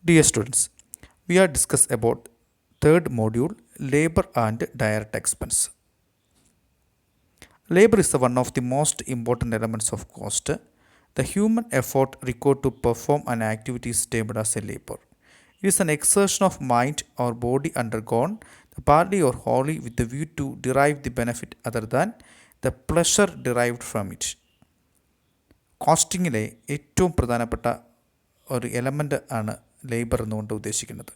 Dear students, we are discuss about third module labor and direct expense. Labor is one of the most important elements of cost. The human effort required to perform an activity is termed as a labor. It is an exertion of mind or body undergone partly or wholly with the view to derive the benefit other than the pleasure derived from it. കോസ്റ്റിങ്ങിലെ ഏറ്റവും പ്രധാനപ്പെട്ട ഒരു element ആണ് labour എന്നുകൊണ്ട് ഉദ്ദേശിക്കുന്നത്.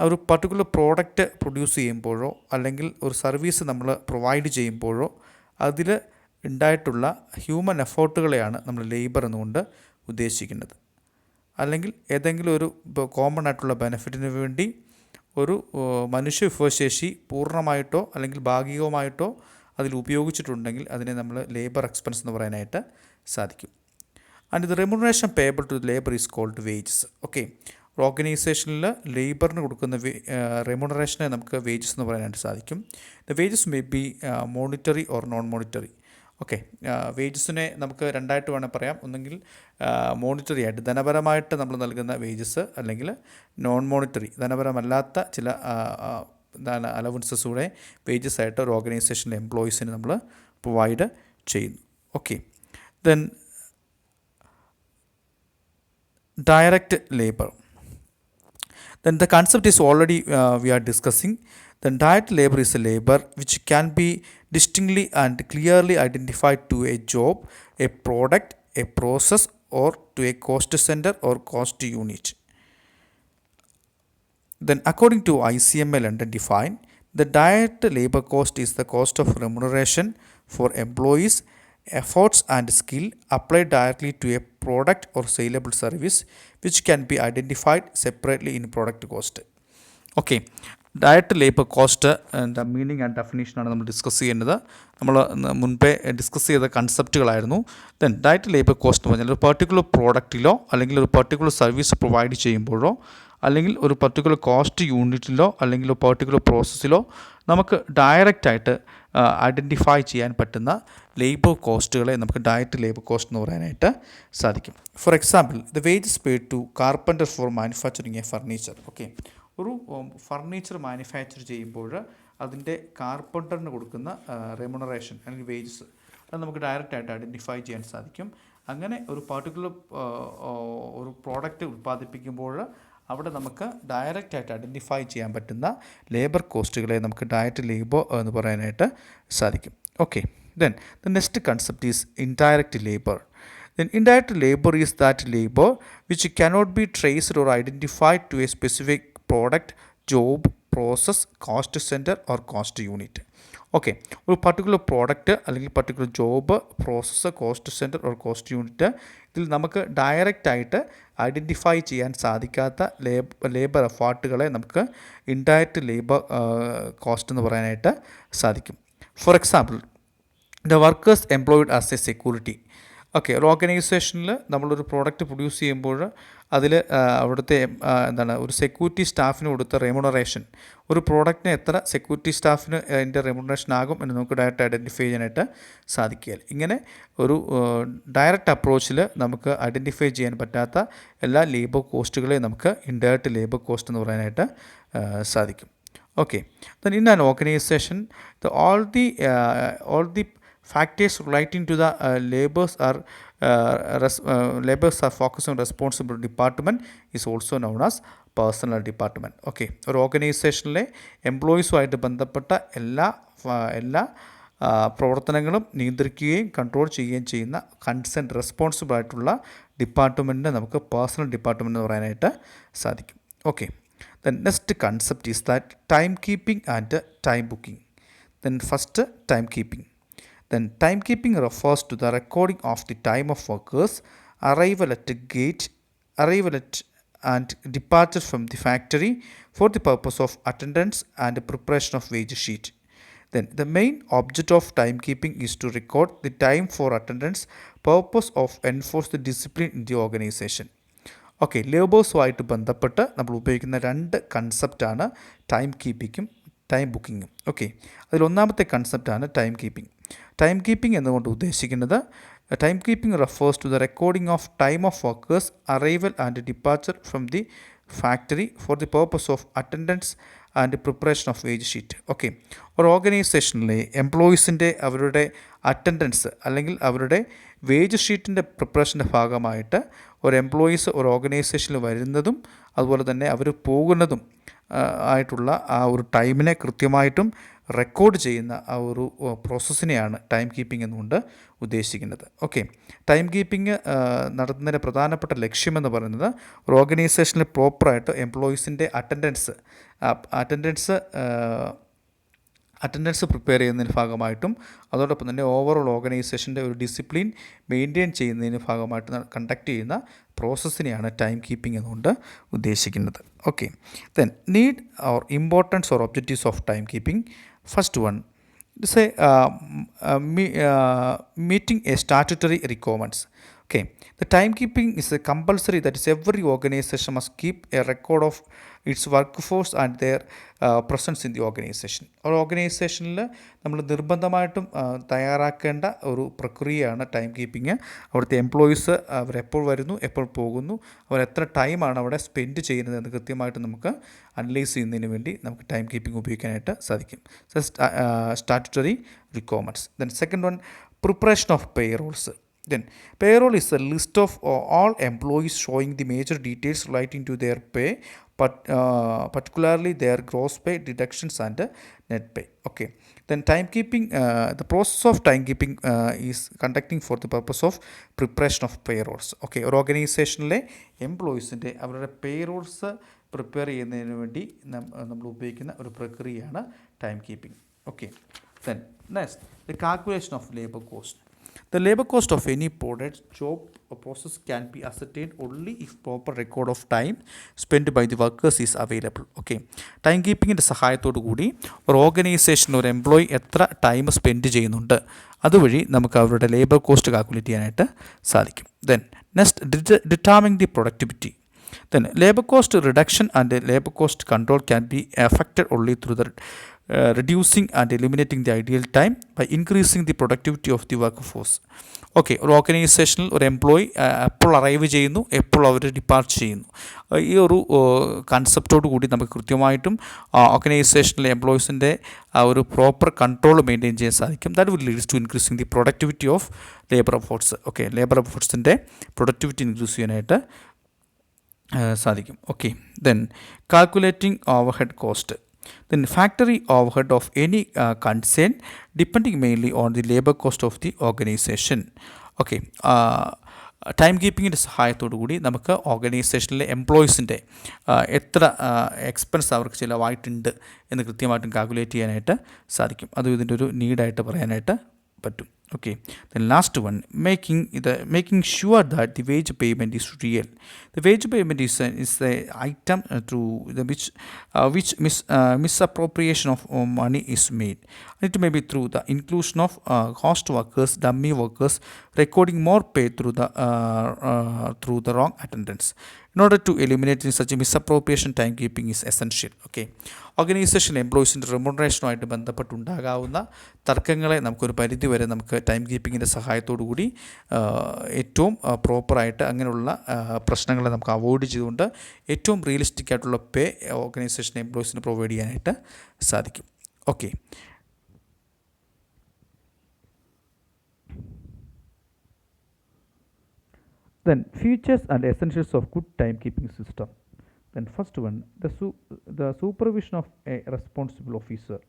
ഒരു particular product produce ചെയ്യുമ്പോഴോ അല്ലെങ്കിൽ ഒരു സർവീസ് നമ്മൾ പ്രൊവൈഡ് ചെയ്യുമ്പോഴോ അതിൽ ഉണ്ടായിട്ടുള്ള ഹ്യൂമൻ എഫേർട്ടുകളെയാണ് നമ്മൾ ലേബർ എന്നുകൊണ്ട് ഉദ്ദേശിക്കുന്നത്. അല്ലെങ്കിൽ ഏതെങ്കിലും ഒരു കോമൺ ആയിട്ടുള്ള ബെനിഫിറ്റിന് വേണ്ടി ഒരു മനുഷ്യ വിഭവശേഷി പൂർണ്ണമായിട്ടോ അല്ലെങ്കിൽ ഭാഗികമായിട്ടോ അതിൽ ഉപയോഗിച്ചിട്ടുണ്ടെങ്കിൽ അതിനെ നമ്മൾ ലേബർ എക്സ്പെൻസ് എന്ന് പറയാനായിട്ട് സാധിക്കും. And the remuneration payable to labour is called wages. Okay, ഒരു ഓർഗനൈസേഷനിൽ ലേബറിന് കൊടുക്കുന്ന റെമ്യൂണറേഷനെ നമുക്ക് വേജസ് എന്ന് പറയാനായിട്ട് സാധിക്കും. The wages may be monetary or non monetary. Okay, വേജസിനെ നമുക്ക് രണ്ടായിട്ട് വേണമെങ്കിൽ പറയാം. ഒന്നെങ്കിൽ മോണിറ്ററി ആയിട്ട് ധനപരമായിട്ട് നമ്മൾ നൽകുന്ന വേജസ്, അല്ലെങ്കിൽ നോൺ മോണിറ്ററി ധനപരമല്ലാത്ത ചില അലവൻസസ് കൂടെ വേജസ് ആയിട്ട് ഒരു ഓർഗനൈസേഷനിലെ എംപ്ലോയീസിന് നമ്മൾ പ്രൊവൈഡ് ചെയ്യുന്നു. Okay, then direct labor. Then the concept is already we are discussing. Then direct labor is a labor which can be distinctly and clearly identified to a job, a product, a process, or to a cost center or cost unit. Then according to ICMA London define, the direct labor cost is the cost of remuneration for employees, efforts and skill applied directly to a product or saleable service which can be identified separately in product cost. Okay, direct labour cost the meaning and ഡെഫിനേഷനാണ് നമ്മൾ discuss ചെയ്യുന്നത്. നമ്മൾ മുൻപേ discuss ചെയ്ത കൺസെപ്റ്റുകളായിരുന്നു. Then direct labour cost എന്ന് പറഞ്ഞാൽ ഒരു പർട്ടിക്കുലർ പ്രോഡക്റ്റിലോ അല്ലെങ്കിൽ ഒരു പർട്ടിക്കുലർ സർവീസ് പ്രൊവൈഡ് ചെയ്യുമ്പോഴോ അല്ലെങ്കിൽ ഒരു പർട്ടിക്കുലർ കോസ്റ്റ് യൂണിറ്റിലോ അല്ലെങ്കിൽ ഒരു പർട്ടിക്കുലർ പ്രോസസ്സിലോ നമുക്ക് ഡയറക്റ്റായിട്ട് ഐഡൻറ്റിഫൈ ചെയ്യാൻ പറ്റുന്ന ലേബർ കോസ്റ്റുകളെ നമുക്ക് ഡയറക്റ്റ് ലേബർ കോസ്റ്റ് എന്ന് പറയാനായിട്ട് സാധിക്കും. For example, the wages paid to carpenter for manufacturing a furniture. Okay, ഒരു ഫർണിച്ചർ മാനുഫാക്ചർ ചെയ്യുമ്പോൾ അതിൻ്റെ കാർപ്പൻറ്ററിന് കൊടുക്കുന്ന റെമ്യൂണറേഷൻ അല്ലെങ്കിൽ വേജസ് അത് നമുക്ക് ഡയറക്റ്റായിട്ട് ഐഡൻറ്റിഫൈ ചെയ്യാൻ സാധിക്കും. അങ്ങനെ ഒരു പർട്ടിക്കുലർ ഒരു പ്രോഡക്റ്റ് ഉൽപ്പാദിപ്പിക്കുമ്പോൾ അവിടെ നമുക്ക് ഡയറക്റ്റായിട്ട് ഐഡൻറ്റിഫൈ ചെയ്യാൻ പറ്റുന്ന ലേബർ കോസ്റ്റുകളെ നമുക്ക് ഡയറക്റ്റ് ലേബർ എന്ന് പറയാനായിട്ട് സാധിക്കും. Okay, then the next concept is indirect labor. Then indirect labor is that labor which cannot be traced or identified to a specific product, job, process, cost center or cost unit. Okay, ഒരു particular product അല്ലെങ്കിൽ particular job, process, cost centre or cost unit ഇതിൽ നമുക്ക് ഡയറക്റ്റായിട്ട് identify ചെയ്യാൻ സാധിക്കാത്ത labour എഫേർട്ടുകളെ നമുക്ക് indirect labour cost എന്ന് പറയാനായിട്ട് സാധിക്കും. For example, the workers employed as A security. Okay, ഒരു ഓർഗനൈസേഷനിൽ നമ്മളൊരു പ്രോഡക്റ്റ് പ്രൊഡ്യൂസ് ചെയ്യുമ്പോൾ അതിൽ അവിടുത്തെ ഒരു സെക്യൂരിറ്റി സ്റ്റാഫിന് കൊടുത്ത റെമ്യൂണറേഷൻ, ഒരു പ്രോഡക്റ്റിന് എത്ര സെക്യൂരിറ്റി സ്റ്റാഫിന് അതിൻ്റെ റെമ്യൂണറേഷൻ ആകും എന്ന് നമുക്ക് ഡയറക്റ്റ് ഐഡൻറ്റിഫൈ ചെയ്യാനായിട്ട് സാധിക്കുകയില്ല. ഇങ്ങനെ ഒരു ഡയറക്റ്റ് അപ്രോച്ചിൽ നമുക്ക് ഐഡൻറ്റിഫൈ ചെയ്യാൻ പറ്റാത്ത എല്ലാ ലേബർ കോസ്റ്റുകളെയും നമുക്ക് ഇൻഡയറക്റ്റ് ലേബർ കോസ്റ്റ് എന്ന് പറയാനായിട്ട് സാധിക്കും. Okay, then in an organization, all the factors relating to the labors are focused on responsible department is also known as personal department. Okay, ഒരു ഓർഗനൈസേഷനിലെ എംപ്ലോയീസുമായിട്ട് ബന്ധപ്പെട്ട എല്ലാ പ്രവർത്തനങ്ങളും നിയന്ത്രിക്കുകയും കൺട്രോൾ ചെയ്യുകയും ചെയ്യുന്ന കൺസേൺ റെസ്പോൺസിബിൾ ആയിട്ടുള്ള ഡിപ്പാർട്ട്മെൻറ്റിനെ നമുക്ക് പേഴ്സണൽ ഡിപ്പാർട്ട്മെൻറ്റ് എന്ന് പറയാനായിട്ട് സാധിക്കും. Okay, the next concept is that timekeeping and time booking. Then first, timekeeping. Then timekeeping refers to the recording of the time of workers arrival at and departure from the factory for the purpose of attendance and preparation of wage sheet. Then the main object of timekeeping is to record the time for attendance, purpose of enforce the discipline in the organization. Okay, ലേബേഴ്സുമായിട്ട് ബന്ധപ്പെട്ട് നമ്മൾ ഉപയോഗിക്കുന്ന രണ്ട് കൺസെപ്റ്റാണ് time കീപ്പിങ്ങും time ബുക്കിങ്ങും. Okay, അതിലൊന്നാമത്തെ കൺസെപ്റ്റാണ് ടൈം കീപ്പിംഗ്. ടൈം കീപ്പിംഗ് എന്നുകൊണ്ട് ഉദ്ദേശിക്കുന്നത് Timekeeping refers to the recording of time of workers' arrival and departure from the factory for the purpose of attendance and preparation of wage sheet. Okay, ഒരു ഓർഗനൈസേഷനിലെ എംപ്ലോയീസിൻ്റെ അവരുടെ attendance അല്ലെങ്കിൽ അവരുടെ wage ഷീറ്റിൻ്റെ പ്രിപ്പറേഷൻ്റെ ഭാഗമായിട്ട് ഒരു എംപ്ലോയീസ് ഒരു ഓർഗനൈസേഷനിൽ വരുന്നതും അതുപോലെ തന്നെ അവർ പോകുന്നതും ആയിട്ടുള്ള ആ ഒരു ടൈമിനെ കൃത്യമായിട്ടും റെക്കോർഡ് ചെയ്യുന്ന ആ ഒരു പ്രോസസ്സിനെയാണ് ടൈം കീപ്പിംഗ് എന്നുകൊണ്ട് ഉദ്ദേശിക്കുന്നത്. ഓക്കെ, ടൈം കീപ്പിംഗ് നടത്തുന്നതിൻ്റെ പ്രധാനപ്പെട്ട ലക്ഷ്യമെന്ന് പറയുന്നത് ഒരു ഓർഗനൈസേഷനിൽ പ്രോപ്പറായിട്ട് എംപ്ലോയീസിൻ്റെ അറ്റൻഡൻസ് പ്രിപ്പയർ ചെയ്യുന്നതിന് ഭാഗമായിട്ടും അതോടൊപ്പം തന്നെ ഓവറോൾ ഓർഗനൈസേഷൻ്റെ ഒരു ഡിസിപ്ലിൻ മെയിൻറ്റെയിൻ ചെയ്യുന്നതിന് ഭാഗമായിട്ട് കണ്ടക്ട് ചെയ്യുന്ന പ്രോസസ്സിനെയാണ് ടൈം കീപ്പിംഗ് എന്നുകൊണ്ട് ഉദ്ദേശിക്കുന്നത്. Okay, then need or importance or objectives of time keeping. First one, say meeting a statutory requirements. Okay, the timekeeping is a compulsory, that is every organization must keep a record of its workforce and their presence in the organization. ഒരു ഓർഗനൈസേഷനിൽ നമ്മൾ നിർബന്ധമായിട്ടും തയ്യാറാക്കേണ്ട ഒരു പ്രക്രിയയാണ് time keeping. അവിടുത്തെ employees അവരെപ്പോൾ വരുന്നു, എപ്പോൾ പോകുന്നു, അവർ എത്ര ടൈമാണ് അവിടെ സ്പെൻഡ് ചെയ്യുന്നത് എന്ന് കൃത്യമായിട്ട് നമുക്ക് അനലൈസ് ചെയ്യുന്നതിന് വേണ്ടി നമുക്ക് ടൈം കീപ്പിംഗ് ഉപയോഗിക്കാനായിട്ട് സാധിക്കും. Statutory requirements. Then second one, preparation of payrolls. Then payroll is a list of all employees showing the major details relating to their pay, particularly their gross pay, deductions and net pay. Okay, then timekeeping, the process of timekeeping is conducting for the purpose of preparation of payrolls. Okay, ഒരു ഓർഗനൈസേഷനിലെ എംപ്ലോയീസിൻ്റെ അവരുടെ payrolls prepare ചെയ്യുന്നതിന് വേണ്ടി നമ്മൾ ഉപയോഗിക്കുന്ന ഒരു പ്രക്രിയയാണ് time keeping. Okay, then next, the calculation of labor cost. The labor cost of any product, job or process can be ascertained only if proper record of time spent by the workers is available. Okay, time കീപ്പിങ്ങിൻ്റെ സഹായത്തോടു കൂടി ഒരു ഓർഗനൈസേഷനിൽ ഒരു employee എത്ര time spend ചെയ്യുന്നുണ്ട് അതുവഴി നമുക്ക് അവരുടെ ലേബർ കോസ്റ്റ് കാൽക്കുലേറ്റ് ചെയ്യാനായിട്ട് സാധിക്കും. Then next, determining the productivity. Then labor cost reduction and labor cost control can be affected only through the reducing and eliminating the ideal time by increasing the productivity of the workforce. Okay, ഒരു ഓർഗനൈസേഷനിൽ ഒരു employee എപ്പോൾ arrive ചെയ്യുന്നു, എപ്പോൾ അവർ depart ചെയ്യുന്നു, ഈ ഒരു കൺസെപ്റ്റോട് കൂടി നമുക്ക് കൃത്യമായിട്ടും ഓർഗനൈസേഷനിലെ എംപ്ലോയീസിൻ്റെ ആ ഒരു പ്രോപ്പർ കൺട്രോൾ മെയിൻറ്റെയിൻ ചെയ്യാൻ സാധിക്കും. That will leads to increasing the productivity of labour efforts. Okay, labour എഫോർട്സിൻ്റെ പ്രൊഡക്ടിവിറ്റി ഇൻക്രീസ് ചെയ്യാനായിട്ട് സാധിക്കും. Okay, then calculating overhead cost. Then factory overhead of any concern depending mainly on the labor cost of the organization. Okay, time കീപ്പിങ്ങിൻ്റെ സഹായത്തോടു കൂടി നമുക്ക് ഓർഗനൈസേഷനിലെ എംപ്ലോയീസിൻ്റെ എത്ര expense അവർക്ക് ചിലവായിട്ടുണ്ട് എന്ന് കൃത്യമായിട്ടും കാൽക്കുലേറ്റ് ചെയ്യാനായിട്ട് സാധിക്കും. അതും ഇതിൻ്റെ ഒരു നീഡായിട്ട് പറയാനായിട്ട് പറ്റും. Okay, the last one, making sure that the wage payment is real. The wage payment is the item through the which misappropriation of money is made. It may be through the inclusion of cost workers, dummy workers, recording more pay through the wrong attendance. In order to eliminate such a misappropriation, timekeeping is essential. Okay, organisation എംപ്ലോയീസിൻ്റെ റെമ്യൂണറേഷനുമായിട്ട് ബന്ധപ്പെട്ടുണ്ടാകാവുന്ന തർക്കങ്ങളെ നമുക്കൊരു പരിധി വരെ നമുക്ക് time കീപ്പിങ്ങിൻ്റെ സഹായത്തോടു കൂടി ഏറ്റവും പ്രോപ്പറായിട്ട് അങ്ങനെയുള്ള പ്രശ്നങ്ങളെ നമുക്ക് അവോയ്ഡ് ചെയ്തുകൊണ്ട് ഏറ്റവും റിയലിസ്റ്റിക് ആയിട്ടുള്ള പേ ഓർഗനൈസേഷൻ എംപ്ലോയീസിന് പ്രൊവൈഡ് ചെയ്യാനായിട്ട് സാധിക്കും. Okay, then features and essentials of good timekeeping system. Then first one, the supervision of a responsible officer.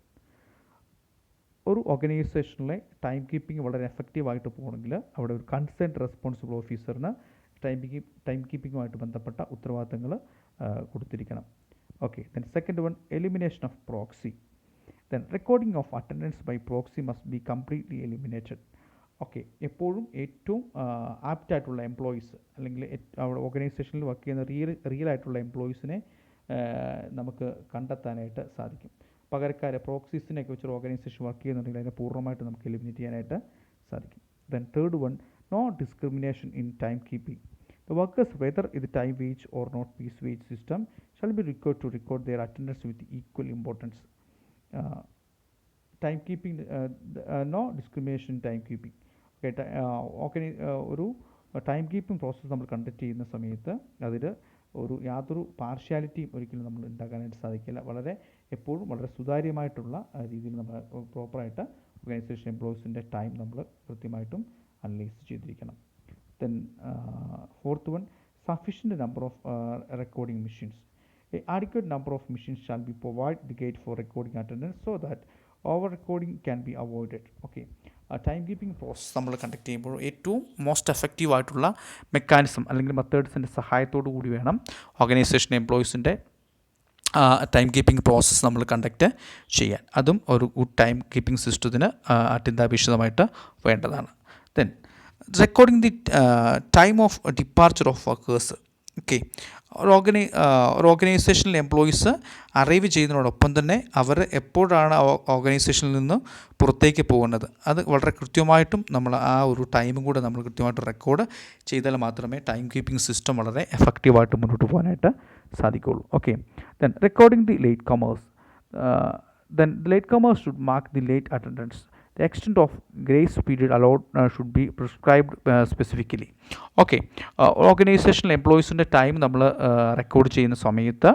ഒരു ഓർഗനൈസേഷനിലെ ടൈം കീപ്പിംഗ് വളരെ എഫക്റ്റീവായിട്ട് പോകണമെങ്കിൽ അവിടെ ഒരു കൺസേൺഡ് റെസ്പോൺസിബിൾ ഓഫീസറിന് ടൈം കീപ്പിങ്ങുമായിട്ട് ബന്ധപ്പെട്ട ഉത്തരവാദിത്തങ്ങൾ കൊടുത്തിരിക്കണം. Okay, then second one, elimination of proxy. Then recording of attendance by proxy must be completely eliminated. Okay, എപ്പോഴും ഏറ്റവും ആപ്റ്റായിട്ടുള്ള എംപ്ലോയീസ് അല്ലെങ്കിൽ അവിടെ ഓർഗനൈസേഷനിൽ വർക്ക് ചെയ്യുന്ന റിയൽ ആയിട്ടുള്ള എംപ്ലോയീസിനെ നമുക്ക് കണ്ടെത്താനായിട്ട് സാധിക്കും. പകരക്കാരെ പ്രോക്സീസിനെയൊക്കെ വെച്ചൊരു ഓർഗനൈസേഷൻ വർക്ക് ചെയ്യുന്നുണ്ടെങ്കിൽ അതിനെ പൂർണ്ണമായിട്ട് നമുക്ക് എലിമിനേറ്റ് ചെയ്യാനായിട്ട് സാധിക്കും. Then third one, no discrimination in time keeping. The workers, whether it is time wage or not piece wage system, shall be required to record their attendance with equal importance. Time keeping, no discrimination in time keeping. ഒരു time keeping process നമ്മൾ conduct ചെയ്യുന്ന സമയത്ത് അതിൽ യാതൊരു പാർഷ്യാലിറ്റിയും ഒരിക്കലും നമ്മൾ ഉണ്ടാക്കാനായിട്ട് സാധിക്കില്ല. എപ്പോഴും വളരെ സുതാര്യമായിട്ടുള്ള രീതിയിൽ നമ്മൾ പ്രോപ്പറായിട്ട് ഓർഗനൈസേഷൻ എംപ്ലോയീസിൻ്റെ ടൈം നമ്മൾ കൃത്യമായിട്ടും അനലൈസ് ചെയ്തിരിക്കണം. Then fourth one, sufficient number of recording machines. A adequate number of machines shall be provided the gate for recording attendance so that over recording can be avoided. Okay, time keeping process നമ്മൾ conduct ചെയ്യുമ്പോൾ ഏറ്റവും most effective ആയിട്ടുള്ള mechanism അല്ലെങ്കിൽ മെത്തേഡ്സിൻ്റെ സഹായത്തോടു കൂടി വേണം organisation എംപ്ലോയീസിൻ്റെ time keeping process നമ്മൾ conduct ചെയ്യാൻ. അതും ഒരു ഗുഡ് ടൈം കീപ്പിംഗ് സിസ്റ്റത്തിന് അത്യന്താപേക്ഷിതമായിട്ട് വേണ്ടതാണ്. Then recording the time of departure of workers. Okay, ഒരു ഓർഗനൈസേഷനിൽ എംപ്ലോയീസ് അറൈവ് ചെയ്യുന്നതിനോടൊപ്പം തന്നെ അവർ എപ്പോഴാണ് ഓർഗനൈസേഷനിൽ നിന്ന് പുറത്തേക്ക് പോകുന്നത് അത് വളരെ കൃത്യമായിട്ടും നമ്മൾ ആ ഒരു ടൈമും കൂടെ നമ്മൾ കൃത്യമായിട്ട് റെക്കോർഡ് ചെയ്താൽ മാത്രമേ ടൈം കീപ്പിംഗ് സിസ്റ്റം വളരെ എഫക്റ്റീവായിട്ട് മുന്നോട്ട് പോകാനായിട്ട് സാധിക്കുകയുള്ളൂ. Okay, then recording the late comers. Then the late comers should mark the late attendance. The extent of grace period allowed should be prescribed specifically. Okay, organisational എംപ്ലോയീസിൻ്റെ time നമ്മൾ record ചെയ്യുന്ന സമയത്ത്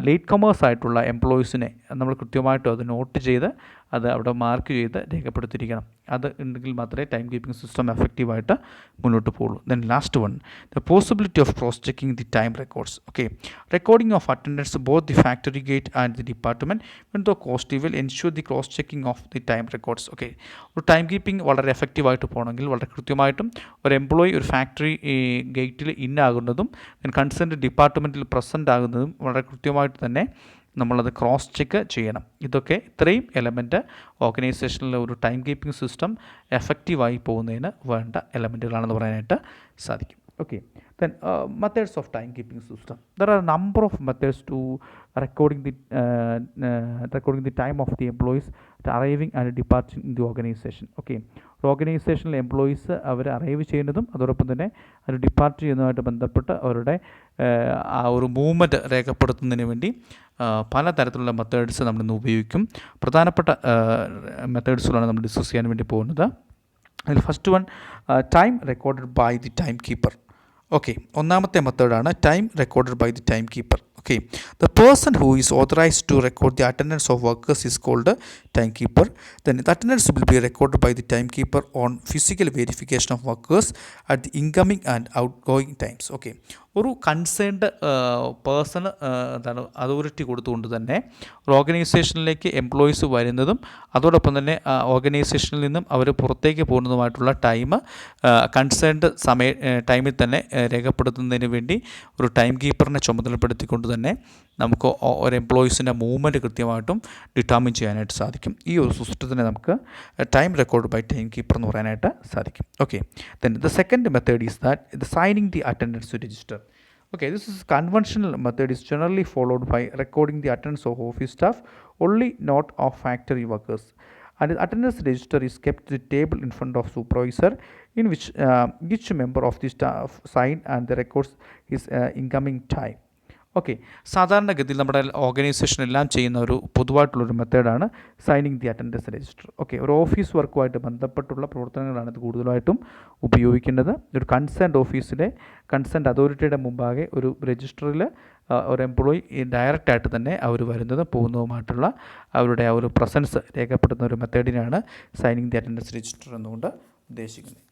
late comers ആയിട്ടുള്ള എംപ്ലോയീസിനെ നമ്മൾ കൃത്യമായിട്ടും അത് not ചെയ്ത് അത് അവിടെ മാർക്ക് ചെയ്ത് രേഖപ്പെടുത്തിയിരിക്കണം. അത് ഉണ്ടെങ്കിൽ മാത്രമേ ടൈം കീപ്പിംഗ് സിസ്റ്റം എഫക്റ്റീവായിട്ട് മുന്നോട്ട് പോകുള്ളൂ. Then last one, the possibility of cross checking the time records. Okay, recording of attendance both the factory gate and the department when the cost will ensure the cross checking of the time records. Okay, ഒരു time keeping വളരെ എഫക്റ്റീവായിട്ട് പോകണമെങ്കിൽ വളരെ കൃത്യമായിട്ടും ഒരു employee ഒരു factory ഗേറ്റിൽ ഇന്നാകുന്നതും concerned ഡിപ്പാർട്ട്മെൻറ്റിൽ പ്രസൻ്റ് ആകുന്നതും വളരെ കൃത്യമായിട്ട് തന്നെ നമ്മളത് ക്രോസ് ചെക്ക് ചെയ്യണം. ഇത്രയും എലമെൻറ്റ് ഓർഗനൈസേഷനിലെ ഒരു ടൈം കീപ്പിംഗ് സിസ്റ്റം എഫക്റ്റീവായി പോകുന്നതിന് വേണ്ട എലമെൻറ്റുകളാണെന്ന് പറയാനായിട്ട് സാധിക്കും. Okay, then methods of timekeeping system. There are a number of methods to recording the time of the employees arriving and departing in the organization. Okay, ഓർഗനൈസേഷനിലെ employees അവർ arrive ചെയ്യുന്നതും അതോടൊപ്പം തന്നെ അവർ depart ചെയ്യുന്നതുമായിട്ട് ബന്ധപ്പെട്ട് അവരുടെ ആ ഒരു മൂവ്മെൻറ്റ് രേഖപ്പെടുത്തുന്നതിന് വേണ്ടി പലതരത്തിലുള്ള മെത്തേഡ്സ് നമ്മളിന്ന് ഉപയോഗിക്കും. പ്രധാനപ്പെട്ട മെത്തേഡ്സുകളാണ് നമ്മൾ ഡിസ്കസ് ചെയ്യാൻ വേണ്ടി പോകുന്നത്. അതിൽ first one, time recorded by the time keeper. Okay, ഒന്നാമത്തെ മെത്തേഡാണ് time recorded by the time keeper. Okay, the person who is authorized to record the attendance of workers is called a timekeeper. Then the attendance will be recorded by the timekeeper on physical verification of workers at the incoming and outgoing times. Okay, ഒരു concerned person എന്താണ് authority കൊടുത്തുകൊണ്ട് തന്നെ ഒരു ഓർഗനൈസേഷനിലേക്ക് employees വരുന്നതും അതോടൊപ്പം തന്നെ ഓർഗനൈസേഷനിൽ നിന്നും അവർ പുറത്തേക്ക് പോകുന്നതുമായിട്ടുള്ള ടൈം കൺസേൺഡ് ടൈമിൽ തന്നെ രേഖപ്പെടുത്തുന്നതിന് വേണ്ടി ഒരു ടൈം കീപ്പറിനെ ചുമതലപ്പെടുത്തിക്കൊണ്ട് തന്നെ നമുക്ക് ഒരു എംപ്ലോയീസിൻ്റെ മൂവ്മെൻറ്റ് കൃത്യമായിട്ടും ഡിറ്റർമിൻ ചെയ്യാനായിട്ട് സാധിക്കും. ഈ ഒരു സിസ്റ്റത്തിനെ നമുക്ക് time record by time keeper എന്ന് പറയാനായിട്ട് സാധിക്കും. Okay, then the second method is that the signing the attendance register. Okay, this is conventional method is generally followed by recording the attendance of office staff only, not of factory workers. And the attendance register is kept at the table in front of supervisor, in which each member of the staff sign and the records his incoming time. Okay, സാധാരണഗതിയിൽ നമ്മുടെ ഓർഗനൈസേഷനെല്ലാം ചെയ്യുന്ന ഒരു പൊതുവായിട്ടുള്ളൊരു മെത്തേഡാണ് signing the attendance register. Okay, ഒരു office വർക്കുമായിട്ട് ബന്ധപ്പെട്ടുള്ള പ്രവർത്തനങ്ങളാണ് ഇത് കൂടുതലായിട്ടും ഉപയോഗിക്കുന്നത്. ഒരു കൺസേൺഡ് ഓഫീസിലെ കൺസേൺഡ് അതോറിറ്റിയുടെ മുമ്പാകെ ഒരു രജിസ്റ്ററിൽ ഒരു എംപ്ലോയി ഡയറക്റ്റായിട്ട് തന്നെ അവർ വരുന്നതും പോകുന്നതുമായിട്ടുള്ള അവരുടെ ആ ഒരു പ്രസൻസ് രേഖപ്പെടുത്തുന്ന ഒരു മെത്തേഡിനാണ് സൈനിങ് ദി അറ്റൻഡൻസ് രജിസ്റ്റർ എന്നുകൊണ്ട് ഉദ്ദേശിക്കുന്നത്.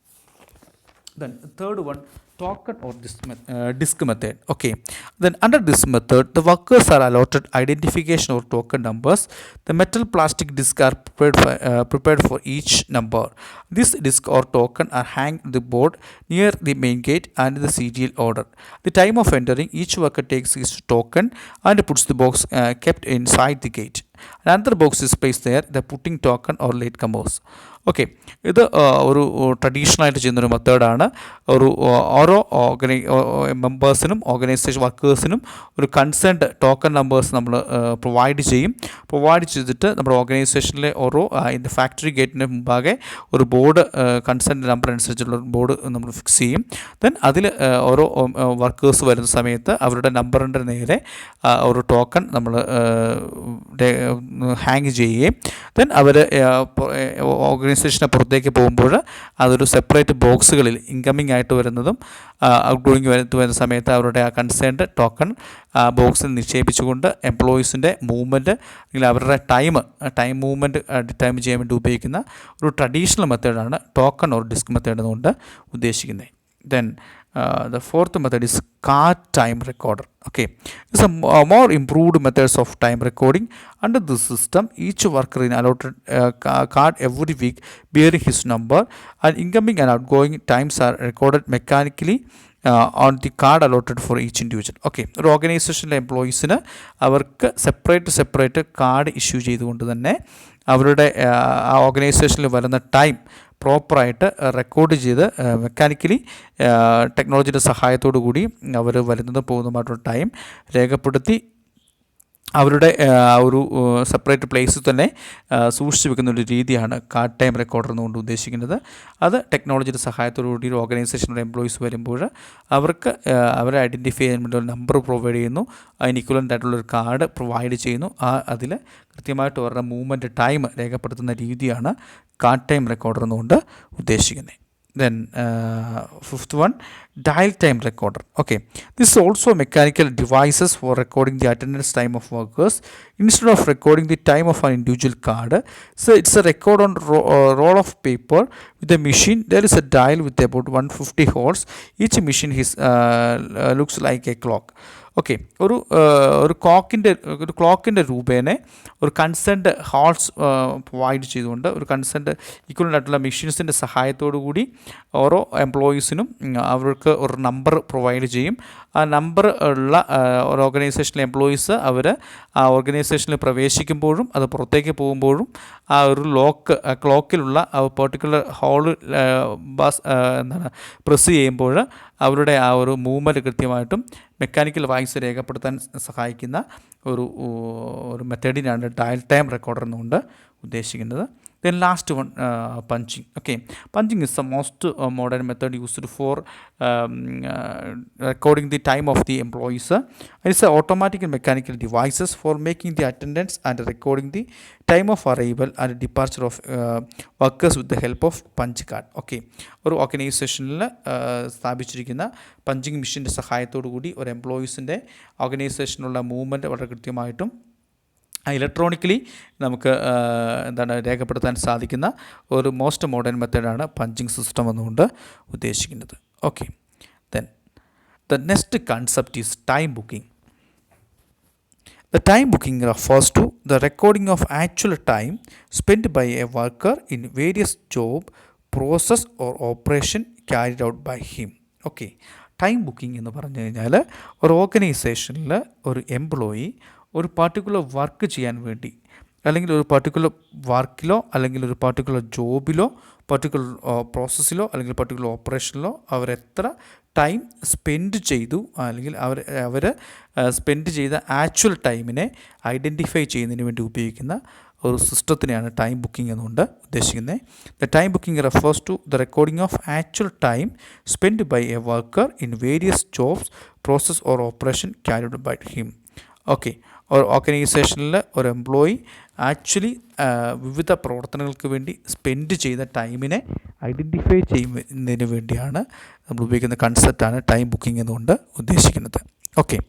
Then third one, token or disk method. Okay, then under this method the workers are allotted identification or token numbers. The metal plastic discs are prepared for each number. This disk or token are hanged on the board near the main gate and the serial order. The time of entering, each worker takes his token and puts the box kept inside the gate. Another box is placed there, the putting token or late comers. Okay, ഇത് ഒരു ട്രഡീഷണലായിട്ട് ചെയ്യുന്നൊരു മെത്തേഡാണ്. ഓരോ ഓരോ മെമ്പേഴ്സിനും organisation വർക്കേഴ്സിനും ഒരു concerned token numbers നമ്മൾ provide ചെയ്തിട്ട് നമ്മുടെ ഓർഗനൈസേഷനിലെ ഓരോ ഇതിൻ്റെ ഫാക്ടറി ഗേറ്റിന് മുമ്പാകെ ഒരു ബോർഡ് കൺസേൺഡ് നമ്പർ അനുസരിച്ചുള്ള ഒരു ബോർഡ് നമ്മൾ ഫിക്സ് ചെയ്യും. ദെൻ അതിൽ ഓരോ വർക്കേഴ്സ് വരുന്ന സമയത്ത് അവരുടെ നമ്പറിൻ്റെ നേരെ ഒരു ടോക്കൺ നമ്മൾ ഹാങ് ചെയ്യുകയും ദെൻ അവർ ഓർഗനൈസേഷനെ പുറത്തേക്ക് പോകുമ്പോൾ അതൊരു സെപ്പറേറ്റ് ബോക്സുകളിൽ ഇൻകമ്മിങ് ആയിട്ട് വരുന്നതും ഔട്ട് ഗോയിങ് വരുന്ന സമയത്ത് അവരുടെ ആ കൺസേൺഡ് ടോക്കൺ ബോക്സിൽ നിക്ഷേപിച്ചുകൊണ്ട് എംപ്ലോയീസിൻ്റെ മൂവ്മെൻറ്റ് അല്ലെങ്കിൽ അവരുടെ ടൈം മൂവ്മെൻറ്റ് ഡിറ്റർമിൻ ചെയ്യാൻ വേണ്ടി ഉപയോഗിക്കുന്ന ഒരു ട്രഡീഷണൽ മെത്തേഡാണ് ടോക്കൺ ഓർ ഡിസ്ക് മെത്തേഡ് എന്നുകൊണ്ട് ഉദ്ദേശിക്കുന്നത്. Then the fourth method is card time recorder. Okay, it's a more improved methods of time recording. Under this system, each worker is allotted card every week bearing his number, and incoming and outgoing times are recorded mechanically on the card allotted for each individual. Okay, ഒരു ഓർഗനൈസേഷനിലെ എംപ്ലോയീസിന് അവർക്ക് separate card issue ചെയ്തുകൊണ്ട് തന്നെ അവരുടെ ആ ഓർഗനൈസേഷനിൽ വരുന്ന time പ്രോപ്പറായിട്ട് റെക്കോർഡ് ചെയ്ത് മെക്കാനിക്കലി ടെക്നോളജിയുടെ സഹായത്തോടു കൂടി അവർ വരുന്നതും പോകുന്നതുമായിട്ടുള്ള ടൈം രേഖപ്പെടുത്തി അവരുടെ ഒരു സെപ്പറേറ്റ് പ്ലേസിൽ തന്നെ സൂക്ഷിച്ച് വെക്കുന്ന ഒരു രീതിയാണ് കാർഡ് ടൈം റെക്കോർഡർ എന്നുകൊണ്ട് ഉദ്ദേശിക്കുന്നത്. അത് ടെക്നോളജിയുടെ സഹായത്തോടു കൂടി ഒരു ഓർഗനൈസേഷനിലെ എംപ്ലോയീസ് വരുമ്പോൾ അവർക്ക് അവരെ ഐഡൻറ്റിഫൈ ചെയ്യാൻ വേണ്ടി ഒരു നമ്പർ പ്രൊവൈഡ് ചെയ്യുന്നു, അതിന് ഇക്വലൻ്റ് ആയിട്ടുള്ളൊരു കാർഡ് പ്രൊവൈഡ് ചെയ്യുന്നു. അതിൽ കൃത്യമായിട്ട് അവരുടെ മൂവ്മെൻറ്റ് ടൈം രേഖപ്പെടുത്തുന്ന രീതിയാണ് കാർഡ് ടൈം റെക്കോർഡർ എന്നുകൊണ്ട് ഉദ്ദേശിക്കുന്നത്. Then fifth one, dial time recorder. Okay, this is also mechanical devices for recording the attendance time of workers instead of recording the time of an individual card. So it's a record on roll of paper with a machine. There is a dial with about 150 holes. Each machine looks like a clock. Okay, ഒരു ക്ലോക്കിൻ്റെ രൂപേണ ഒരു concerned holes provide ചെയ്തുകൊണ്ട് ഒരു concerned equivalent ആയിട്ടുള്ള മെഷീൻസിൻ്റെ സഹായത്തോടു കൂടി ഓരോ എംപ്ലോയീസിനും അവർക്ക് ഒരു നമ്പർ പ്രൊവൈഡ് ചെയ്യും. ആ നമ്പർ ഉള്ള ഒരു ഓർഗനൈസേഷനിലെ എംപ്ലോയീസ് അവർ ആ ഓർഗനൈസേഷനിൽ പ്രവേശിക്കുമ്പോഴും അത് പുറത്തേക്ക് പോകുമ്പോഴും ആ ഒരു ക്ലോക്കിലുള്ള ആ പെർട്ടിക്കുലർ ഹോൾ പ്രസ് ചെയ്യുമ്പോൾ അവരുടെ ആ ഒരു മൂവ്മെൻറ്റ് കൃത്യമായിട്ടും മെക്കാനിക്കൽ വായിസ് രേഖപ്പെടുത്താൻ സഹായിക്കുന്ന ഒരു മെത്തേഡിനാണ് ഡയൽ ടൈം റെക്കോർഡർ എന്നുകൊണ്ട് ഉദ്ദേശിക്കുന്നത്. Then last one, punching. Okay, punching is the most modern method used for recording the time of the employees. It's an automatic and mechanical devices for making the attendance and recording the time of arrival and departure of workers with the help of punch card. Okay, ഒരു ഓർഗനൈസേഷനിൽ സ്ഥാപിച്ചിരിക്കുന്ന punching മെഷീൻ്റെ സഹായത്തോടു കൂടി ഒരു എംപ്ലോയീസിൻ്റെ ഓർഗനൈസേഷനുള്ള movement വളരെ കൃത്യമായിട്ടും electronically നമുക്ക് രേഖപ്പെടുത്താൻ സാധിക്കുന്ന ഒരു മോസ്റ്റ് മോഡേൺ മെത്തേഡാണ് പഞ്ചിങ് സിസ്റ്റം എന്നുകൊണ്ട് ഉദ്ദേശിക്കുന്നത്. Okay, then the next concept is time booking. The time booking refers to the recording of actual time spent by a worker in various job, process or operation carried out by him. Okay, time booking എന്ന് പറഞ്ഞു കഴിഞ്ഞാൽ ഒരു ഓർഗനൈസേഷനിൽ ഒരു employee ഒരു particular work ചെയ്യാൻ വേണ്ടി അല്ലെങ്കിൽ ഒരു പർട്ടിക്കുലർ വർക്കിലോ അല്ലെങ്കിൽ ഒരു പർട്ടിക്കുലർ ജോബിലോ പർട്ടിക്കുലർ പ്രോസസ്സിലോ അല്ലെങ്കിൽ പർട്ടിക്കുലർ ഓപ്പറേഷനിലോ അവരെത്ര ടൈം സ്പെൻഡ് ചെയ്തു അല്ലെങ്കിൽ അവർ സ്പെൻഡ് ചെയ്ത ആക്ച്വൽ ടൈമിനെ ഐഡൻറ്റിഫൈ ചെയ്യുന്നതിന് വേണ്ടി ഉപയോഗിക്കുന്ന ഒരു സിസ്റ്റത്തിനെയാണ് ടൈം ബുക്കിംഗ് എന്നുകൊണ്ട് ഉദ്ദേശിക്കുന്നത്. The time booking refers to the recording of actual time spend by a worker in various jobs, process or operation carried by him. Okay, ഒരു ഓർഗനൈസേഷനിൽ ഒരു എംപ്ലോയി ആക്ച്വലി വിവിധ പ്രവർത്തനങ്ങൾക്ക് വേണ്ടി സ്പെൻഡ് ചെയ്ത ടൈമിനെ ഐഡൻറ്റിഫൈ ചെയ്യുന്നതിന് വേണ്ടിയാണ് നമ്മൾ ഉപയോഗിക്കുന്ന കൺസെപ്റ്റാണ് ടൈം ബുക്കിംഗ് എന്നുകൊണ്ട് ഉദ്ദേശിക്കുന്നത്. Okay,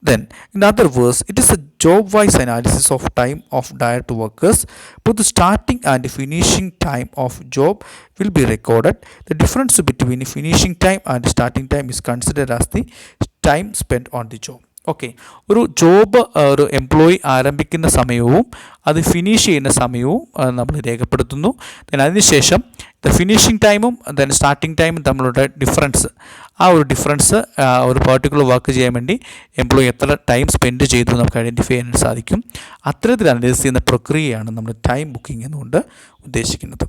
then in other words, it is a job-wise analysis of time of direct workers. Both the starting and finishing time of job will be recorded. The difference between finishing time and starting time is considered as the time spent on the job. Okay, ഒരു job ഒരു employee ആരംഭിക്കുന്ന സമയവും അത് finish ചെയ്യുന്ന സമയവും നമ്മൾ രേഖപ്പെടുത്തുന്നു. അതിനുശേഷം ദ ഫിനിഷിംഗ് ടൈമും ദെൻ സ്റ്റാർട്ടിംഗ് ടൈമും തമ്മിലുള്ള ഡിഫറൻസ്, ആ ഒരു ഡിഫറൻസ് ഒരു പർട്ടിക്കുലർ വർക്ക് ചെയ്യാൻ വേണ്ടി എംപ്ലോയി എത്ര ടൈം സ്പെൻഡ് ചെയ്തു നമുക്ക് ഐഡൻറ്റിഫൈ ചെയ്യാൻ സാധിക്കും. അത്തരത്തിൽ അനലൈസ് ചെയ്യുന്ന പ്രക്രിയയാണ് നമ്മൾ ടൈം ബുക്കിംഗ് എന്നുകൊണ്ട് ഉദ്ദേശിക്കുന്നത്.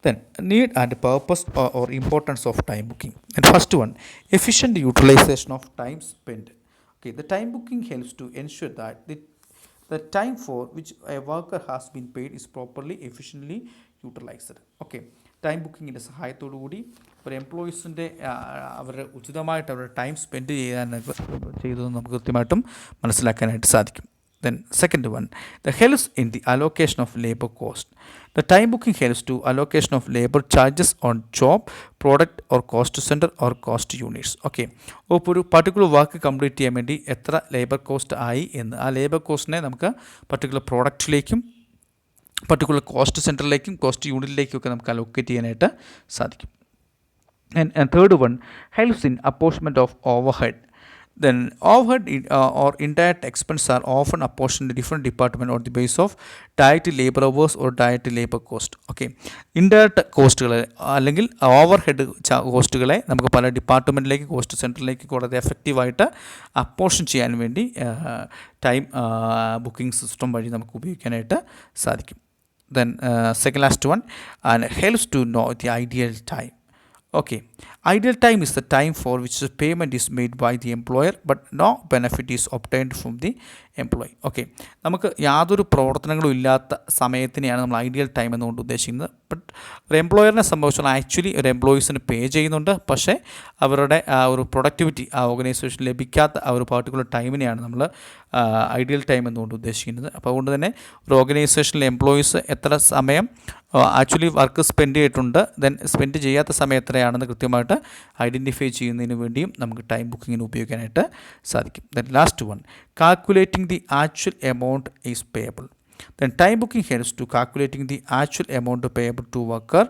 Then need and purpose or importance of time booking. And first one, efficient utilization of time spent. Okay, the time booking helps to ensure that the time for which a worker has been paid is properly efficiently utilized. Okay, time ബുക്കിങ്ങിൻ്റെ സഹായത്തോടു കൂടി ഒരു എംപ്ലോയീസിൻ്റെ അവരുടെ ഉചിതമായിട്ട് അവരുടെ time spend ചെയ്തതെന്ന് നമുക്ക് കൃത്യമായിട്ടും മനസ്സിലാക്കാനായിട്ട് സാധിക്കും. Then second one, the helps in the allocation of labor cost. The time booking helps to allocation of labor charges on job, product or cost center or cost units. Okay, അപ്പോൾ ഒരു particular work complete ചെയ്യാൻ വേണ്ടി എത്ര labour cost ആയി എന്ന് ആ labour കോസ്റ്റിനെ നമുക്ക് particular പ്രോഡക്റ്റിലേക്കും particular cost സെൻറ്ററിലേക്കും cost യൂണിറ്റിലേക്കും ഒക്കെ നമുക്ക് അലോക്കേറ്റ് ചെയ്യാനായിട്ട് സാധിക്കും. And third one, helps in apportionment of overhead. Then overhead or indirect expenses are often apportioned to different department on the basis of direct labor hours or direct labor cost. Okay, indirect കോസ്റ്റുകൾ അല്ലെങ്കിൽ over head കോസ്റ്റുകളെ നമുക്ക് പല ഡിപ്പാർട്ട്മെൻറ്റിലേക്ക് cost സെൻറ്ററിലേക്ക് വളരെ എഫക്റ്റീവായിട്ട് apportion ചെയ്യാൻ വേണ്ടി time booking system വഴി നമുക്ക് ഉപയോഗിക്കാനായിട്ട് സാധിക്കും. Then second last one, and helps to know the ideal time. Okay, ideal time is the time for which the payment is made by the employer but no benefit is obtained from the employee. Okay, നമുക്ക് യാതൊരു പ്രവർത്തനങ്ങളും ഇല്ലാത്ത സമയത്തിനെയാണ് നമ്മൾ ideal time എന്നുകൊണ്ട് ഉദ്ദേശിക്കുന്നത്. But ഒരു എംപ്ലോയറിനെ സംബന്ധിച്ചുള്ള actually ഒരു എംപ്ലോയീസിന് പേ ചെയ്യുന്നുണ്ട്, പക്ഷേ അവരുടെ ആ ഒരു പ്രൊഡക്ടിവിറ്റി ആ ഓർഗനൈസേഷൻ ലഭിക്കാത്ത ആ ഒരു പർട്ടിക്കുലർ ടൈമിനെയാണ് നമ്മൾ ഐഡിയൽ ടൈം എന്നുകൊണ്ട് ഉദ്ദേശിക്കുന്നത്. അപ്പോൾ അതുകൊണ്ട് തന്നെ ഒരു ഓർഗനൈസേഷനിലെ എംപ്ലോയീസ് എത്ര സമയം ആക്ച്വലി വർക്ക് സ്പെൻഡ് ചെയ്തിട്ടുണ്ട്, ദെൻ സ്പെൻഡ് ചെയ്യാത്ത സമയം എത്രയാണെന്ന് കൃത്യമായിട്ട് ഐഡൻറ്റിഫൈ ചെയ്യുന്നതിന് വേണ്ടിയും നമുക്ക് ടൈം ബുക്കിങ്ങിന് ഉപയോഗിക്കാനായിട്ട് സാധിക്കും. Then last one, calculating the actual amount is payable. Then time booking helps to calculating the actual amount payable to worker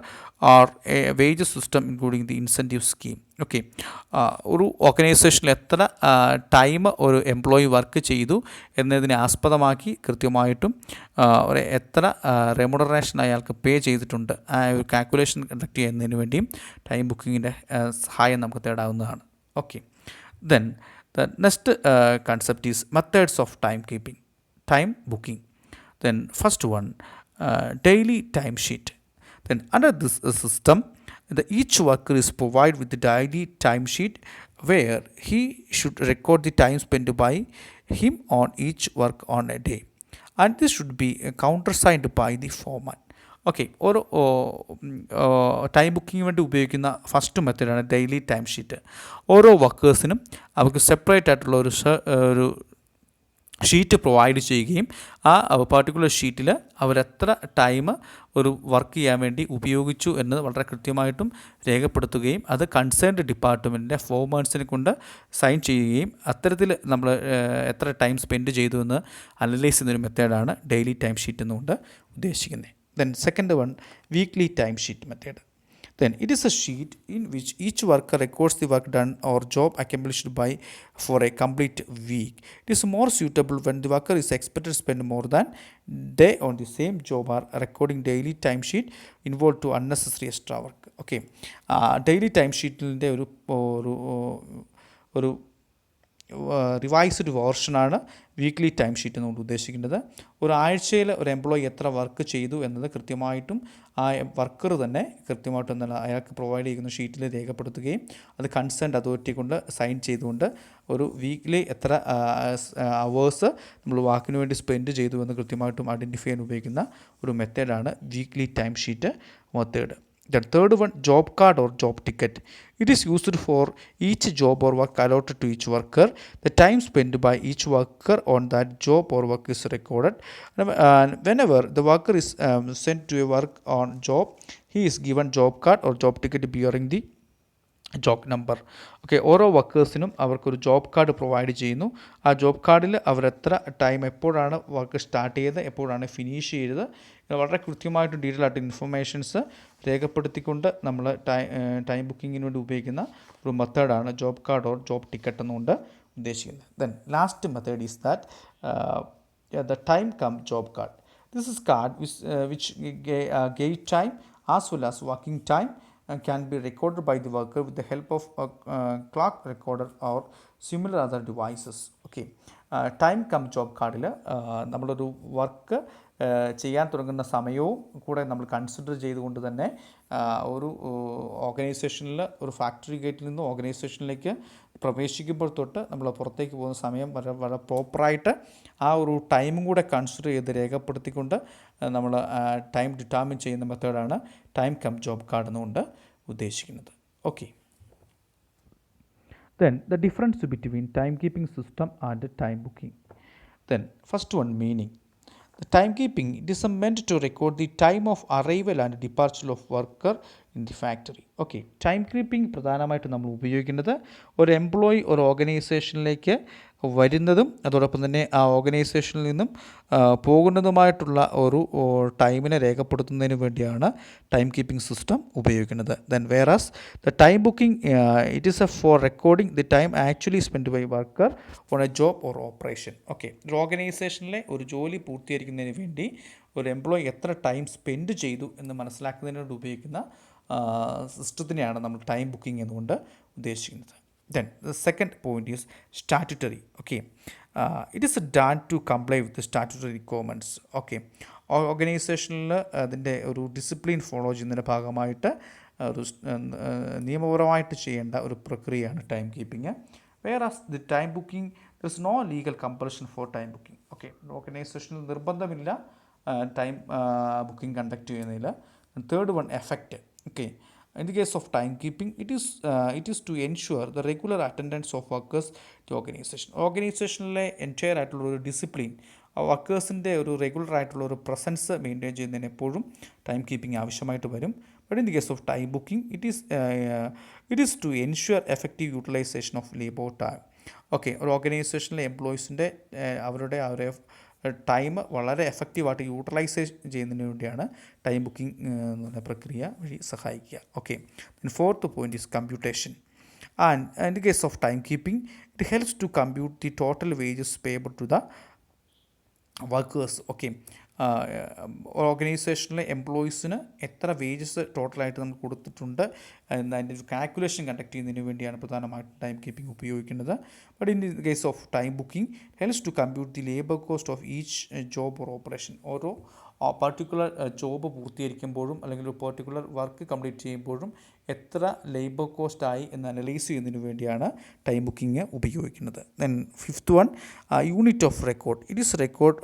or a wage system including the incentive scheme. Okay, ഒരു ഓർഗനൈസേഷനിൽ എത്ര time ഒരു employee work ചെയ്തു എന്നതിനെ ആസ്പദമാക്കി കൃത്യമായിട്ടും എത്ര remuneration അയാൾക്ക് പേ ചെയ്തിട്ടുണ്ട് ആ ഒരു കാൽക്കുലേഷൻ കണ്ടക്ട് ചെയ്യുന്നതിന് വേണ്ടിയും ടൈം ബുക്കിങ്ങിൻ്റെ സഹായം നമുക്ക് തേടാവുന്നതാണ്. Okay, then the next concept is methods of time keeping, time booking. Then first one, daily time sheet. Then under this system, each worker is provided with the daily time sheet where he should record the time spent by him on each work on a day, and this should be countersigned by the foreman. Okay, ഓരോ time ബുക്കിങ്ങിന് വേണ്ടി ഉപയോഗിക്കുന്ന first മെത്തേഡാണ് daily time sheet. ഓരോ വർക്കേഴ്സിനും അവർക്ക് separate ആയിട്ടുള്ള ഒരു sheet provide ചെയ്യുകയും ആ പർട്ടിക്കുലർ ഷീറ്റിൽ അവരെത്ര ടൈം ഒരു വർക്ക് ചെയ്യാൻ വേണ്ടി ഉപയോഗിച്ചു എന്ന് വളരെ കൃത്യമായിട്ടും രേഖപ്പെടുത്തുകയും അത് കൺസേൺഡ് ഡിപ്പാർട്ട്മെൻറ്റിൻ്റെ ഫോർമേഴ്സിനെ കൊണ്ട് സൈൻ ചെയ്യുകയും അത്തരത്തിൽ നമ്മൾ എത്ര ടൈം സ്പെൻഡ് ചെയ്തു എന്ന് അനലൈസ് ചെയ്യുന്നൊരു മെത്തേഡാണ് ഡെയിലി ടൈം ഷീറ്റ് എന്നുകൊണ്ട് ഉദ്ദേശിക്കുന്നത്. Then second one, weekly time sheet method. Then it is a sheet in which each worker records the work done or job accomplished by for a complete week. It is more suitable when the worker is expected to spend more than day on the same job or recording daily time sheet involved to unnecessary extra work. Okay, daily time sheet-ന്റെ ഒരു revised വേർഷനാണ് weekly time sheet എന്നുകൊണ്ട് ഉദ്ദേശിക്കുന്നത്. ഒരാഴ്ചയിൽ ഒരു employee എത്ര work ചെയ്തു എന്നത് കൃത്യമായിട്ടും ആ വർക്കർ തന്നെ കൃത്യമായിട്ടും എന്താണ് അയാൾക്ക് പ്രൊവൈഡ് ചെയ്യുന്ന ഷീറ്റിൽ രേഖപ്പെടുത്തുകയും അത് കൺസേൺഡ് അതോറിറ്റി കൊണ്ട് സൈൻ ചെയ്തുകൊണ്ട് ഒരു വീക്കിലി എത്ര അവേഴ്സ് നമ്മൾ വാക്കിന് വേണ്ടി സ്പെൻഡ് ചെയ്തു എന്ന് കൃത്യമായിട്ടും ഐഡൻറ്റിഫൈ ചെയ്യാൻ ഉപയോഗിക്കുന്ന ഒരു മെത്തേഡാണ് weekly time sheet method. The third one, job card or job ticket. It is used for each job or work allotted to each worker. The time spent by each worker on that job or work is recorded. And whenever the worker is sent to a work on job, he is given job card or job ticket bearing the job number. Okay, ഓരോ വർക്കേഴ്സിനും അവർക്കൊരു job card provide ചെയ്യുന്നു. ആ job കാർഡിൽ അവരെത്ര time എപ്പോഴാണ് work start ചെയ്തത് എപ്പോഴാണ് finish ചെയ്തത് വളരെ കൃത്യമായിട്ട് ഡീറ്റെയിൽ ആയിട്ട് ഇൻഫർമേഷൻസ് രേഖപ്പെടുത്തിക്കൊണ്ട് നമ്മൾ ടൈം ബുക്കിങ്ങിന് വേണ്ടി ഉപയോഗിക്കുന്ന ഒരു മെത്തേഡാണ് job card or job ticket എന്നുകൊണ്ട് ഉദ്ദേശിക്കുന്നത്. Then last method is that the time cum job card. This is card which gate time as well as working time can be recorded by the worker with the help of a clock recorder or similar other devices. Okay, time cum job കാർഡിൽ നമ്മളൊരു work ചെയ്യാൻ തുടങ്ങുന്ന സമയവും കൂടെ നമ്മൾ consider ചെയ്തുകൊണ്ട് തന്നെ ഒരു ഓർഗനൈസേഷനിൽ ഒരു ഫാക്ടറി ഗേറ്റിൽ നിന്ന് ഓർഗനൈസേഷനിലേക്ക് പ്രവേശിക്കുമ്പോൾ തൊട്ട് നമ്മൾ പുറത്തേക്ക് പോകുന്ന സമയം വളരെ പ്രോപ്പറായിട്ട് ആ ഒരു ടൈമും കൂടെ കൺസിഡർ ചെയ്ത് രേഖപ്പെടുത്തിക്കൊണ്ട് നമ്മൾ ടൈം ഡിറ്റർമിൻ ചെയ്യുന്ന മെത്തേഡാണ് ടൈം കം ജോബ് കാർഡ് എന്നുകൊണ്ട് ഉദ്ദേശിക്കുന്നത്. Okay. Then the difference between timekeeping system and time booking. Then first one, meaning. The timekeeping, it is meant to record the time of arrival and departure of worker in the factory. Okay, time keeping പ്രധാനമായിട്ട് നമ്മൾ ഉപയോഗിക്കുന്നത് ഒരു employee ഒരു ഓർഗനൈസേഷനിലേക്ക് വരുന്നതും അതോടൊപ്പം തന്നെ ആ ഓർഗനൈസേഷനിൽ നിന്നും പോകുന്നതുമായിട്ടുള്ള ഒരു ടൈമിനെ രേഖപ്പെടുത്തുന്നതിന് വേണ്ടിയാണ് ടൈം കീപ്പിംഗ് സിസ്റ്റം ഉപയോഗിക്കുന്നത്. Then whereas the time booking it is for recording the time actually spend by worker on a job or operation. Okay, ഒരു ഓർഗനൈസേഷനിലെ ഒരു ജോലി പൂർത്തീകരിക്കുന്നതിന് വേണ്ടി ഒരു എംപ്ലോയി എത്ര ടൈം സ്പെൻഡ് ചെയ്തു എന്ന് മനസ്സിലാക്കുന്നതിനോട് ഉപയോഗിക്കുന്ന സിസ്റ്റത്തിനെയാണ് നമ്മൾ ടൈം ബുക്കിംഗ് എന്നുകൊണ്ട് ഉദ്ദേശിക്കുന്നത്. Then the second point is statutory. Okay, it is done to comply with the statutory requirements. Okay, ഓർഗനൈസേഷനിൽ അതിൻ്റെ ഒരു ഡിസിപ്ലിൻ ഫോളോ ചെയ്യുന്നതിൻ്റെ ഭാഗമായിട്ട് ഒരു നിയമപരമായിട്ട് ചെയ്യേണ്ട ഒരു പ്രക്രിയയാണ് time keeping. Whereas the time booking there is no legal compulsion for time booking. Okay, ഓർഗനൈസേഷനിൽ നിർബന്ധമില്ല ടൈം ബുക്കിംഗ് കണ്ടക്ട് ചെയ്യുന്നതിൽ. Third one, effect. Okay, in the case of timekeeping, it is to ensure the regular attendance of workers to organization. ഓർഗനൈസേഷനിലെ entire ആയിട്ടുള്ള ഒരു discipline, വർക്കേഴ്സിൻ്റെ ഒരു regular ആയിട്ടുള്ള ഒരു presence maintain ചെയ്യുന്നതിന് എപ്പോഴും ടൈം കീപ്പിംഗ് ആവശ്യമായിട്ട് വരും. But in the case of time booking it is to ensure effective utilisation of labour time. Okay, ഒരു ഓർഗനൈസേഷനിലെ എംപ്ലോയീസിൻ്റെ അവരുടെ ടൈം വളരെ എഫക്റ്റീവായിട്ട് യൂട്ടിലൈസ് ചെയ്യുന്നതിന് വേണ്ടിയാണ് ടൈം ബുക്കിംഗ് എന്ന് പറഞ്ഞ പ്രക്രിയ വഴി സഹായിക്കുക. Okay, fourth point is computation. And in the case of time keeping it helps to compute the total wages payable to the workers. Okay, ഓർഗനൈസേഷനിലെ എംപ്ലോയീസിന് എത്ര വേജസ് ടോട്ടലായിട്ട് നമുക്ക് കൊടുത്തിട്ടുണ്ട് എന്നതിൻ്റെ ഒരു കാൽക്കുലേഷൻ കണ്ടക്ട് ചെയ്യുന്നതിന് വേണ്ടിയാണ് പ്രധാനമായിട്ടും ടൈം കീപ്പിംഗ് ഉപയോഗിക്കുന്നത്. But in the case of time booking helps to compute the labour cost of each job or operation. ഓരോ പർട്ടിക്കുലർ ജോബ് പൂർത്തീകരിക്കുമ്പോഴും അല്ലെങ്കിൽ ഒരു പർട്ടിക്കുലർ വർക്ക് കംപ്ലീറ്റ് ചെയ്യുമ്പോഴും എത്ര ലേബർ കോസ്റ്റായി എന്ന് അനലൈസ് ചെയ്യുന്നതിന് വേണ്ടിയാണ് ടൈം ബുക്കിംഗ് ഉപയോഗിക്കുന്നത്. Then fifth one, unit of record. It is record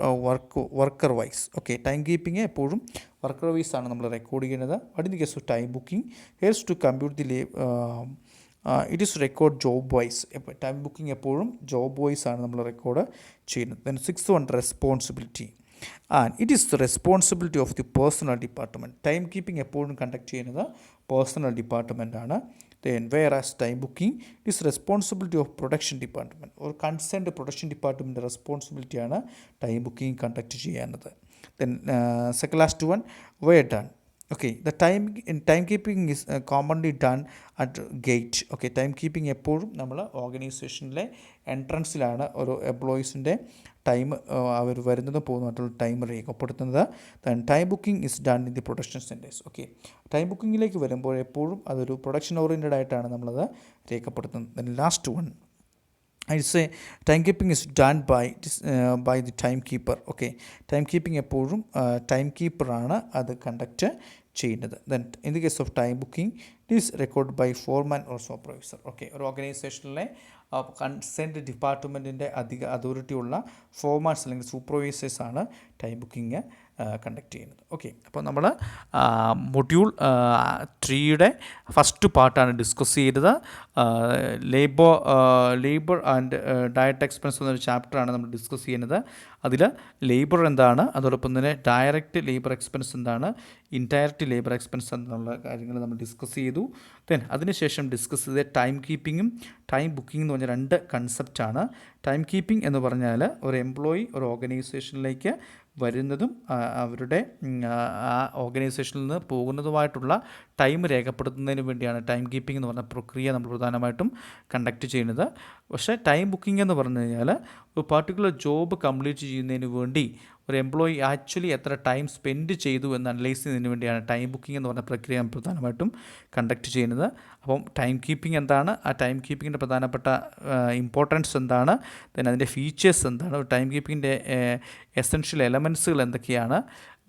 worker wise. Okay, time keeping എപ്പോഴും വർക്കർ വൈസ് ആണ് നമ്മൾ റെക്കോർഡ് ചെയ്യുന്നത്. But in the case of time booking helps to compute the it is record job wise. Time booking എപ്പോഴും job wise ആണ് നമ്മൾ record ചെയ്യുന്നത്. Then six one, responsibility. And it is the responsibility of the personnel department. Time keeping എപ്പോഴും conduct ചെയ്യുന്നത് personal ഡിപ്പാർട്ട്മെൻറ്റാണ്. Then whereas time booking it is responsibility of production department. ഒരു concerned production department റെസ്പോൺസിബിലിറ്റിയാണ് time booking conduct ചെയ്യുന്നത്. Then second last one, where done. Okay, the time keeping is commonly done at gate. Okay, time keeping എപ്പോഴും നമ്മൾ ഓർഗനൈസേഷനിലെ എൻട്രൻസിലാണ് ഒരു എംപ്ലോയീസിൻ്റെ time അവർ വരുന്നതും പോകുന്നതായിട്ടുള്ള ടൈം രേഖപ്പെടുത്തുന്നത്. Then time booking is done in the production centres. Okay, time ബുക്കിങ്ങിലേക്ക് വരുമ്പോൾ എപ്പോഴും അതൊരു പ്രൊഡക്ഷൻ ഓറിയൻറ്റഡ് ആയിട്ടാണ് നമ്മളത് രേഖപ്പെടുത്തുന്നത്. Then last one, I say time keeping is done by the timekeeper. Okay, timekeeping എപ്പോഴും ടൈം കീപ്പറാണ് അത് കണ്ടക്റ്റ് ചെയ്യുന്നത്. Then in the case of time booking it is record by foreman or supervisor. Okay, ഒരു ഓർഗനൈസേഷനിലെ concerned ഡിപ്പാർട്ട്മെൻറ്റിൻ്റെ authority ഉള്ള foremans അല്ലെങ്കിൽ സൂപ്പർവൈസേഴ്സാണ് ടൈം ബുക്കിംഗ് കണ്ടക്ട് ചെയ്യുന്നത്. ഓക്കെ, അപ്പോൾ നമ്മൾ മൊഡ്യൂൾ 3യുടെ ഫസ്റ്റ് പാർട്ടാണ് ഡിസ്കസ് ചെയ്തത്. ലേബർ ആൻഡ് ഡയറക്റ്റ് എക്സ്പെൻസ് എന്നൊരു ചാപ്റ്ററാണ് നമ്മൾ ഡിസ്കസ് ചെയ്യുന്നത്. അതിൽ ലേബർ എന്താണ്, അതോടൊപ്പം തന്നെ ഡയറക്റ്റ് ലേബർ എക്സ്പെൻസ് എന്താണ്, ഇൻഡയറക്റ്റ് ലേബർ എക്സ്പെൻസ് എന്നുള്ള കാര്യങ്ങൾ നമ്മൾ ഡിസ്കസ് ചെയ്തു. ദെൻ അതിനുശേഷം ഡിസ്കസ് ചെയ്ത ടൈം കീപ്പിങ്ങും ടൈം ബുക്കിംഗ് എന്ന് പറഞ്ഞ രണ്ട് കൺസെപ്റ്റാണ്. ടൈം കീപ്പിംഗ് എന്ന് പറഞ്ഞാൽ ഒരു എംപ്ലോയി ഒരു ഓർഗനൈസേഷനിലേക്ക് വരുന്നതും അവരുടെ ആ ഓർഗനൈസേഷനിൽ നിന്ന് പോകുന്നതുമായിട്ടുള്ള ടൈം രേഖപ്പെടുത്തുന്നതിന് വേണ്ടിയാണ് ടൈം കീപ്പിംഗ് എന്ന് പറഞ്ഞ പ്രക്രിയ നമ്മൾ പ്രധാനമായിട്ടും കണ്ടക്ട് ചെയ്യുന്നത്. പക്ഷേ ടൈം ബുക്കിംഗ് എന്ന് പറഞ്ഞു കഴിഞ്ഞാൽ ഒരു പർട്ടിക്കുലർ ജോബ് കംപ്ലീറ്റ് ചെയ്യുന്നതിന് വേണ്ടി ഒരു എംപ്ലോയി ആക്ച്വലി എത്ര ടൈം സ്പെൻഡ് ചെയ്തു എന്ന് അനലൈസ് ചെയ്യുന്നതിന് വേണ്ടിയാണ് ടൈം ബുക്കിംഗ് എന്ന് പറഞ്ഞ പ്രക്രിയ പ്രധാനമായിട്ടും കണ്ടക്ട് ചെയ്യുന്നത്. അപ്പം ടൈം കീപ്പിംഗ് എന്താണ്, ആ ടൈം കീപ്പിങ്ങിൻ്റെ പ്രധാനപ്പെട്ട ഇമ്പോർട്ടൻസ് എന്താണ്, ദെൻ അതിൻ്റെ ഫീച്ചേഴ്സ് എന്താണ്, ടൈം കീപ്പിങ്ങിൻ്റെ എസെൻഷ്യൽ എലമെൻസുകൾ എന്തൊക്കെയാണ്,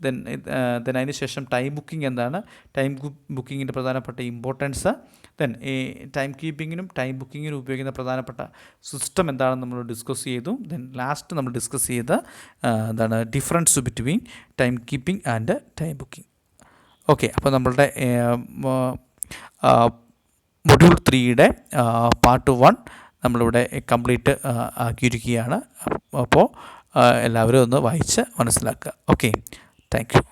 ദെൻ അതിന് ശേഷം ടൈം ബുക്കിംഗ് എന്താണ്, ടൈം ബുക്കിങ്ങിൻ്റെ പ്രധാനപ്പെട്ട ഇമ്പോർട്ടൻസ്, ദെൻ ഈ ടൈം കീപ്പിങ്ങിനും ടൈം ബുക്കിങ്ങിനും ഉപയോഗിക്കുന്ന പ്രധാനപ്പെട്ട സിസ്റ്റം എന്താണെന്ന് നമ്മൾ ഡിസ്കസ് ചെയ്തു. ദെൻ ലാസ്റ്റ് നമ്മൾ ഡിസ്കസ് ചെയ്ത എന്താണ് difference between time keeping and time booking. Okay, അപ്പോൾ നമ്മളുടെ മൊഡ്യൂൾ 3യുടെ പാർട്ട് 1 നമ്മളിവിടെ കംപ്ലീറ്റ് ആക്കിയിരിക്കുകയാണ്. അപ്പോൾ എല്ലാവരും ഒന്ന് വായിച്ച് മനസ്സിലാക്കുക. Okay, thank you.